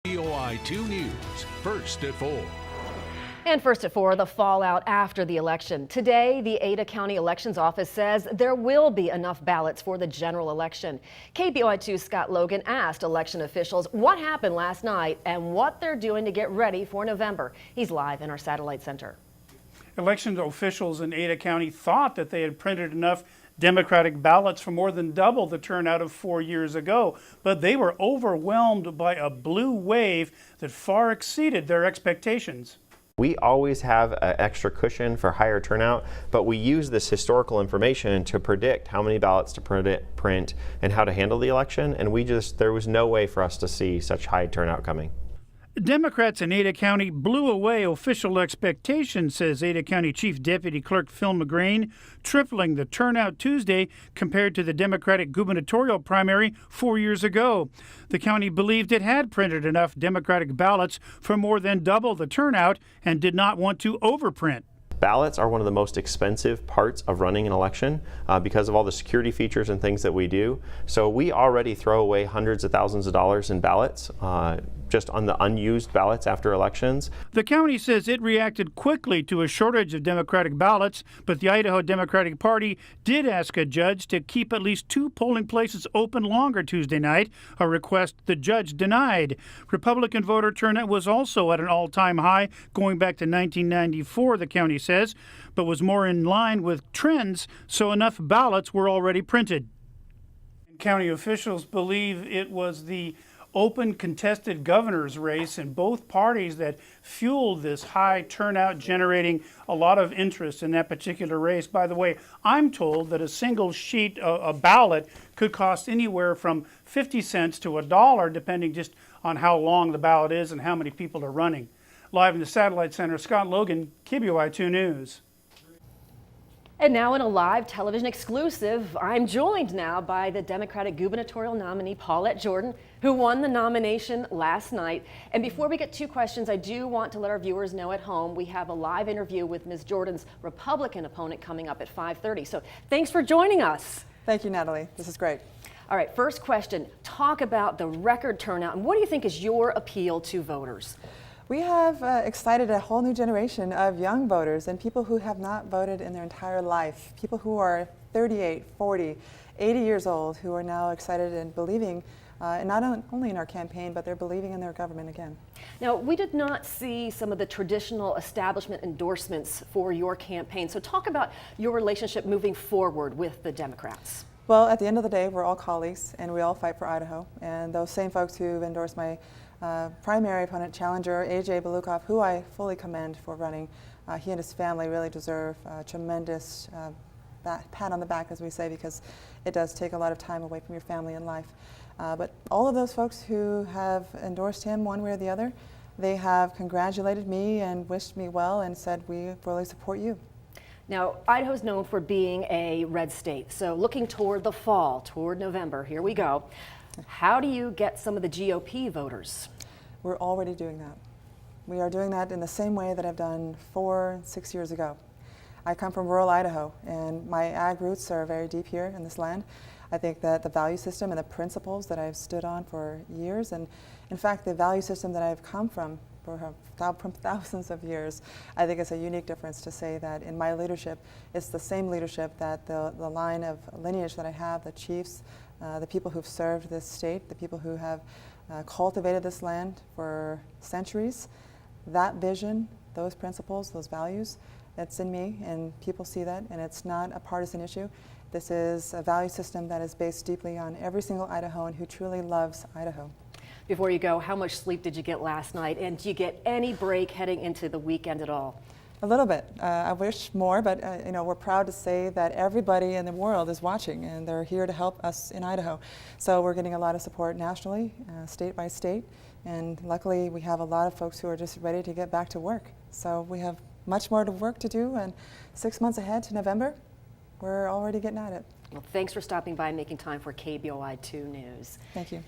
KBOI2 News, first at 4. And first at 4, the fallout after the election. Today, the Ada County Elections Office says there will be enough ballots for the general election. KBOI2's Scott Logan asked election officials what happened last night and what they're doing to get ready for November. He's live in our satellite center. Election officials in Ada County thought that they had printed enough Democratic ballots for more than double the turnout of 4 years ago, but they were overwhelmed by a blue wave that far exceeded their expectations. We always have an extra cushion for higher turnout, but we use this historical information to predict how many ballots to print and how to handle the election, and there was no way for us to see such high turnout coming. Democrats in Ada County blew away official expectations, says Ada County Chief Deputy Clerk Phil McGrain, tripling the turnout Tuesday compared to the Democratic gubernatorial primary 4 years ago. The county believed it had printed enough Democratic ballots for more than double the turnout and did not want to overprint. Ballots are one of the most expensive parts of running an election because of all the security features and things that we do. So we already throw away hundreds of thousands of dollars in ballots just on the unused ballots after elections. The county says it reacted quickly to a shortage of Democratic ballots, but the Idaho Democratic Party did ask a judge to keep at least 2 polling places open longer Tuesday night, a request the judge denied. Republican voter turnout was also at an all-time high going back to 1994, the county says, but was more in line with trends, so enough ballots were already printed. County officials believe it was the open contested governor's race in both parties that fueled this high turnout, generating a lot of interest in that particular race. By the way, I'm told that a single sheet a ballot could cost anywhere from 50 cents to $1, depending just on how long the ballot is and how many people are running. Live in the Satellite Center, Scott Logan, KBOI2 News. And now in a live television exclusive, I'm joined now by the Democratic gubernatorial nominee, Paulette Jordan, who won the nomination last night. And before we get to questions, I do want to let our viewers know at home we have a live interview with Ms. Jordan's Republican opponent coming up at 5:30. So thanks for joining us. Thank you, Natalie. This is great. All right, first question. Talk about the record turnout, and what do you think is your appeal to voters? We have excited a whole new generation of young voters and people who have not voted in their entire life, people who are 38, 40, 80 years old, who are now excited and believing not only in our campaign, but they're believing in their government again. Now, we did not see some of the traditional establishment endorsements for your campaign, so talk about your relationship moving forward with the Democrats. Well, at the end of the day, we're all colleagues and we all fight for Idaho, and those same folks who've endorsed my primary opponent challenger, A.J. Belukoff, who I fully commend for running. He and his family really deserve a tremendous pat on the back, as we say, because it does take a lot of time away from your family and life. But all of those folks who have endorsed him one way or the other, they have congratulated me and wished me well and said, we fully support you. Now, Idaho is known for being a red state, so looking toward the fall, toward November, here we go. How do you get some of the GOP voters? We're already doing that. We are doing that in the same way that I've done 4, 6 years ago. I come from rural Idaho, and my ag roots are very deep here in this land. I think that the value system and the principles that I've stood on for years, and in fact the value system that I've come from for thousands of years, I think it's a unique difference to say that in my leadership, it's the same leadership that the line of lineage that I have, the chiefs, the people who've served this state, the people who have cultivated this land for centuries, that vision, those principles, those values, that's in me, and people see that, and it's not a partisan issue. This is a value system that is based deeply on every single Idahoan who truly loves Idaho. Before you go, how much sleep did you get last night, and do you get any break heading into the weekend at all? A little bit. I wish more, but you know, we're proud to say that everybody in the world is watching, and they're here to help us in Idaho. So we're getting a lot of support nationally, state by state, and luckily we have a lot of folks who are just ready to get back to work. So we have much more work to do, and 6 months ahead to November, we're already getting at it. Well, thanks for stopping by and making time for KBOI2 News. Thank you.